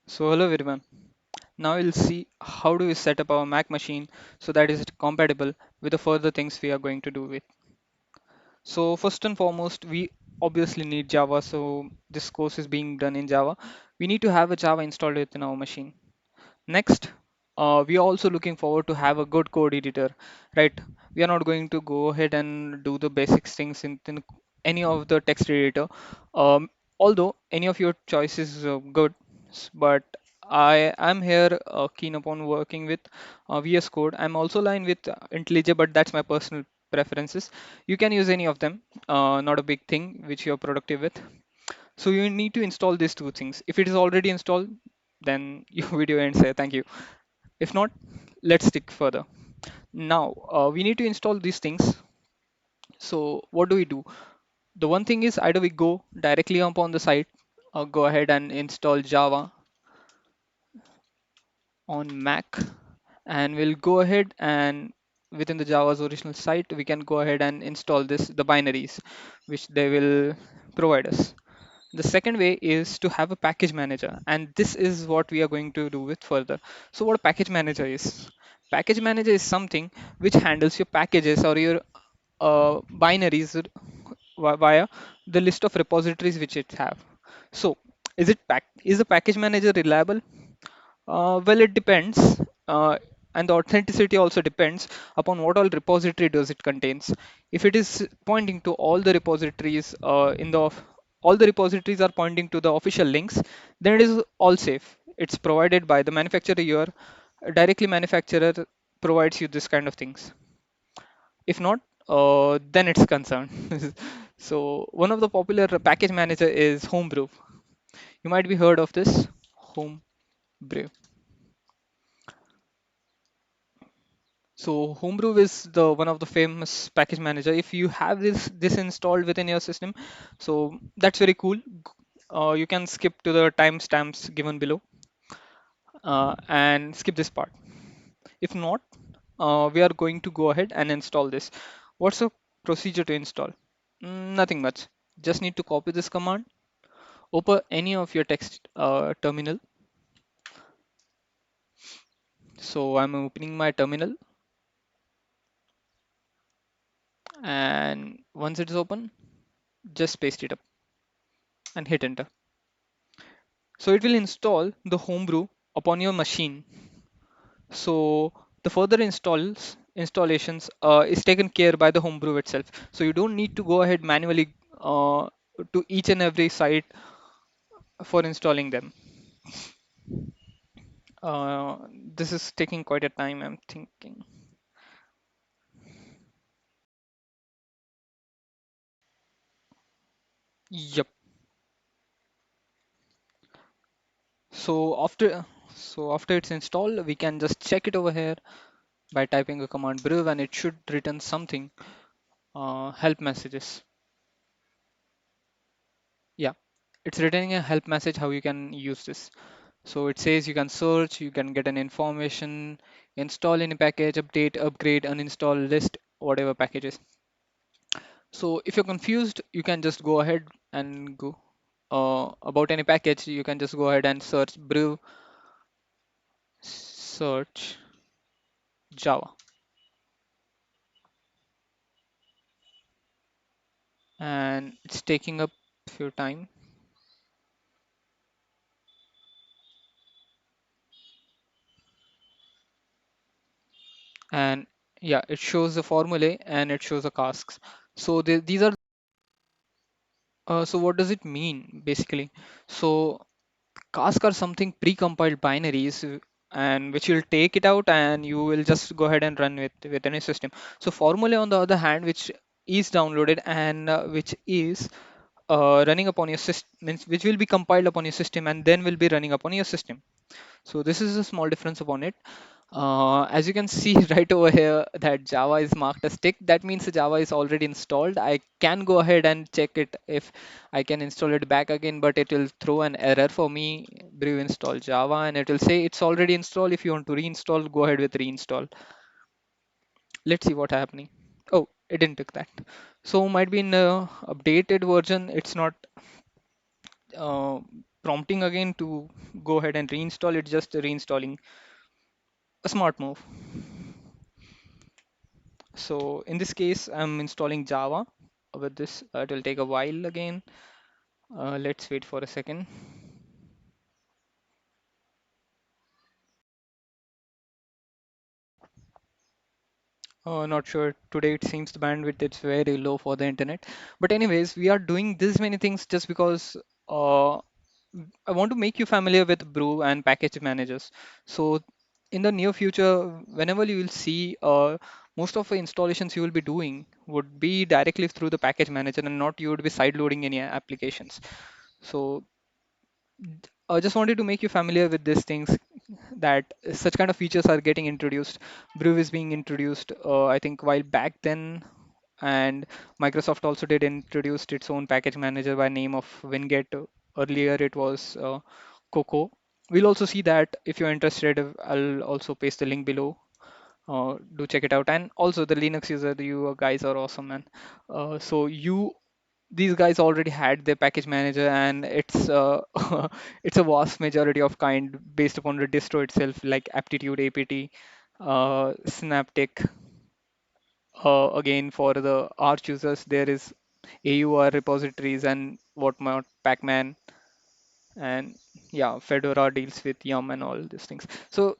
So hello everyone. Now we'll see how do we set up our Mac machine so that is compatible with the further things we are going to do with. So first and foremost, we obviously need Java. So this course is being done in Java. We need to have a Java installed within our machine. Next, we are also looking forward to have a good code editor, right? We are not going to go ahead and do the basic things in any of the text editor. Although any of your choice is good, but I am here keen upon working with VS Code. I'm also aligned with IntelliJ, but that's my personal preferences. You can use any of them, not a big thing which you're productive with. So you need to install these two things. If it is already installed, then your video ends here. Thank you. If not, let's stick further. Now, we need to install these things. So what do we do? The one thing is either we go directly up on the site or go ahead and install Java on Mac, and we'll go ahead and within the Java's original site, we can go ahead and install the binaries, which they will provide us. The second way is to have a package manager, and this is what we are going to do with further. So what a package manager is? Package manager is something which handles your packages or your binaries via the list of repositories which it have. So is the package manager reliable? Well, it depends, and the authenticity also depends upon what all repository does it contains. If it is pointing to all the repositories all the repositories are pointing to the official links, then it is all safe. It's provided by the manufacturer. Your directly manufacturer provides you this kind of things. If not, then it's concerned. So one of the popular package manager is Homebrew. You might be heard of this Homebrew. So Homebrew is the one of the famous package manager. If you have this installed within your system, so that's very cool. You can skip to the timestamps given below and skip this part. If not, we are going to go ahead and install this. What's the procedure to install? Nothing much. Just need to copy this command, open any of your text terminal. So I'm opening my terminal, and once it's open, just paste it up and hit enter. So it will install the homebrew upon your machine. So the further installations is taken care by the homebrew itself. So you don't need to go ahead manually to each and every site for installing them. Uh, this is taking quite a time, I'm thinking. Yep. So after it's installed, we can just check it over here by typing a command brew, and it should return something. Help messages. Yeah, it's returning a help message how you can use this. So it says you can search, you can get an information, install any package, update, upgrade, uninstall, list, whatever packages. So if you're confused, you can just go ahead and go about any package. You can just go ahead and search brew, search Java, and it's taking up few time. And yeah, it shows the formulae and it shows the casks. So these are so what does it mean basically? So cask are something pre-compiled binaries, and which you'll take it out and you will just go ahead and run with any system. So formulae on the other hand, which is downloaded and which is running upon your system, means which will be compiled upon your system and then will be running upon your system. So this is a small difference upon it. As you can see right over here that Java is marked as tick. That means the Java is already installed. I can go ahead and check it if I can install it back again, but it will throw an error for me, brew install Java, and it will say it's already installed. If you want to reinstall, go ahead with reinstall. Let's see what happening. Oh, it didn't take that. So might be in the updated version, it's not uh, prompting again to go ahead and reinstall it, just reinstalling a smart move. So in this case, I'm installing Java. With this, it will take a while again. Let's wait for a second. Not sure. Today it seems the bandwidth is very low for the internet. But anyways, we are doing this many things just because uh, I want to make you familiar with brew and package managers. So in the near future, whenever you will see most of the installations you will be doing would be directly through the package manager and not you would be side loading any applications. So I just wanted to make you familiar with these things that such kind of features are getting introduced. Brew is being introduced, I think, while back then, and Microsoft also did introduced its own package manager by name of Winget. Earlier, it was Coco. We'll also see that if you're interested. I'll also paste the link below. Do check it out. And also the Linux user, you guys are awesome, man. So these guys already had their package manager, and it's it's a vast majority of kind based upon the distro itself, like Aptitude, APT, Synaptic. Again, for the Arch users, there is AUR repositories and whatnot, Pacman, and yeah, Fedora deals with Yum and all these things. So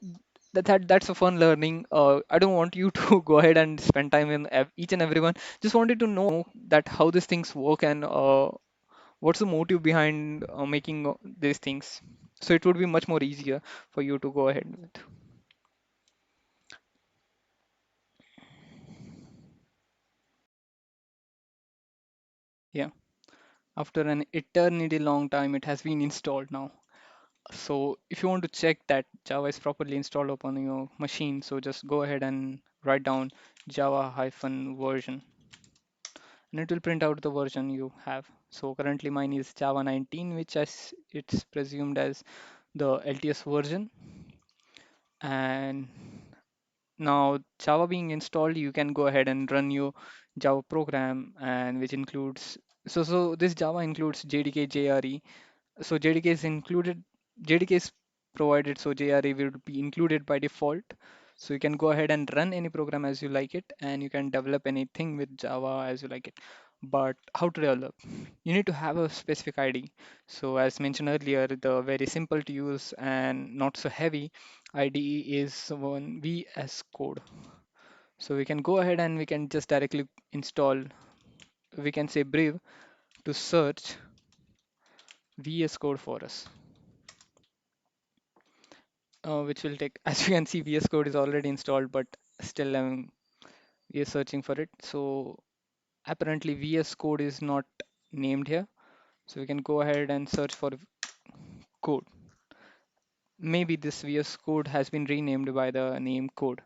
that's a fun learning. I don't want you to go ahead and spend time in each and everyone. Just wanted to know that how these things work and what's the motive behind making these things. So it would be much more easier for you to go ahead with. Yeah, after an eternity long time, it has been installed now. So if you want to check that Java is properly installed upon your machine, so just go ahead and write down Java hyphen version, and it will print out the version you have. So currently mine is Java 19, which as it's presumed as the LTS version. And now Java being installed, you can go ahead and run your Java program, and which includes this Java includes JDK JRE. So JDK is included, JDK is provided, so JRE will be included by default. So you can go ahead and run any program as you like it, and you can develop anything with Java as you like it. But how to develop? You need to have a specific ID. So as mentioned earlier, the very simple to use and not so heavy IDE is one VS Code. So we can go ahead and we can just directly install, we can say Brave to search VS Code for us, which will take, as you can see, VS Code is already installed, but still we are searching for it. So apparently VS Code is not named here. So we can go ahead and search for code. Maybe this VS Code has been renamed by the name code.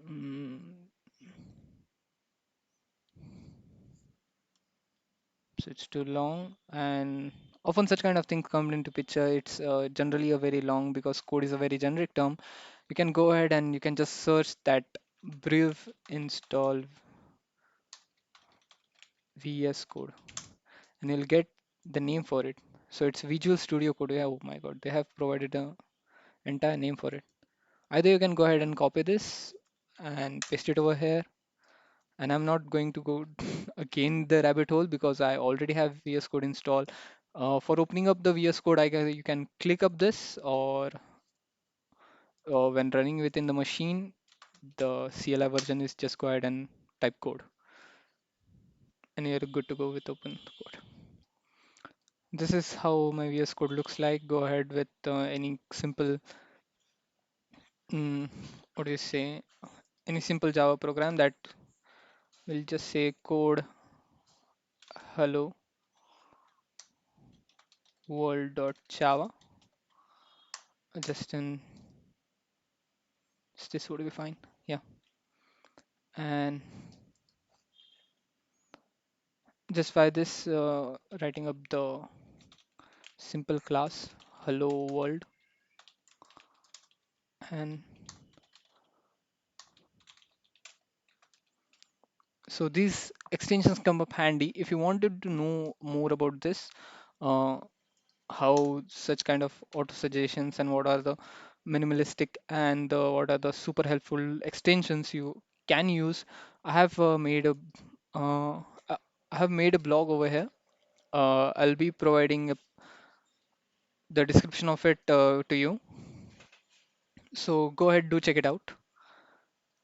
Mm, so it's too long, and often such kind of things come into picture. It's generally a very long because code is a very generic term. You can go ahead and you can just search that brief install VS Code, and you'll get the name for it. So it's Visual Studio Code. Yeah, oh my God, they have provided a entire name for it. Either you can go ahead and copy this and paste it over here, and I'm not going to go again the rabbit hole because I already have VS Code installed. For opening up the VS Code, you can click up this, or when running within the machine, the CLI version is just go ahead and type code, and you're good to go with open code. This is how my VS Code looks like. Go ahead with any simple, mm, what do you say, any simple Java program that will just say code hello world.java. Just in this would be fine. Yeah, and just by this writing up the simple class hello world, and so these extensions come up handy if you wanted to know more about this, uh, how such kind of auto suggestions and what are the minimalistic and what are the super helpful extensions you can use. I have made a uh, I I have made a blog over here. I'll be providing the description of it to you. So go ahead, do check it out.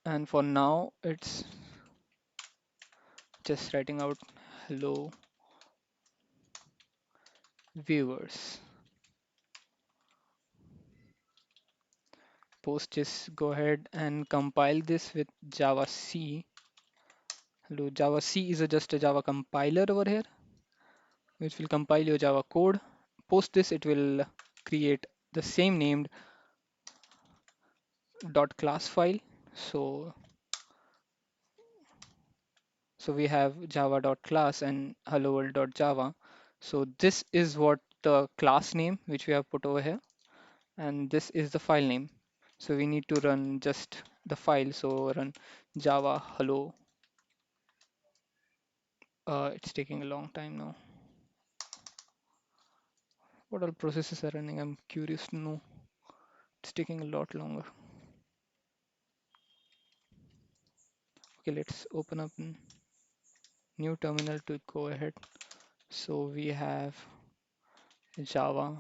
And for now, it's just writing out hello viewers. Post, just go ahead and compile this with Java C. Hello, Java C is just a Java compiler over here, which will compile your Java code. Post this, it will create the same named .class file. So, so we have java.class and hello world.java. So this is what the class name which we have put over here, and this is the file name. So we need to run just the file. So run java hello. It's taking a long time now. What all processes are running? I'm curious to know. It's taking a lot longer. Okay, let's open up a new terminal to go ahead. So we have Java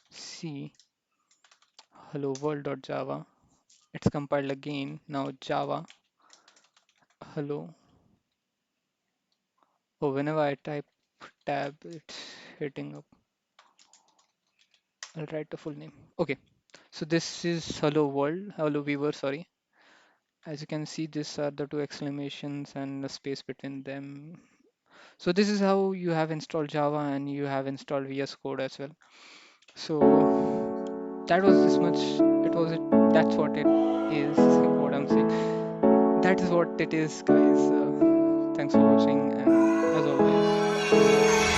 C hello world.java. It's compiled again. Now Java hello. Oh, whenever I type tab, it's hitting up. I'll write the full name. Okay, so this is hello world, hello viewer, sorry. As you can see, these are the two exclamations and the space between them. So this is how you have installed Java and you have installed VS Code as well. So that was this much. It was it. That's what it is. What I'm saying. That is what it is, guys. Thanks for watching, and as always.